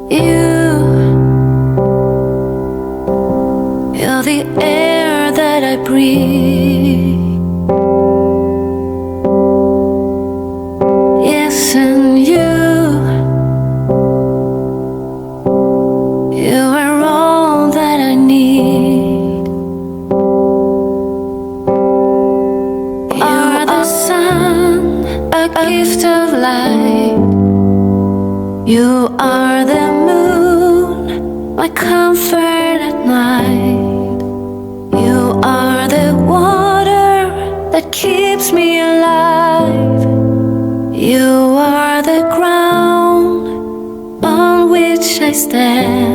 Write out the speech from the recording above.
You're the air that I breathe. Yes, and you are all that I need. You're the sun, a gift of light. You are the moon, my comfort at night. You are the water that keeps me alive. You are the ground on which I stand.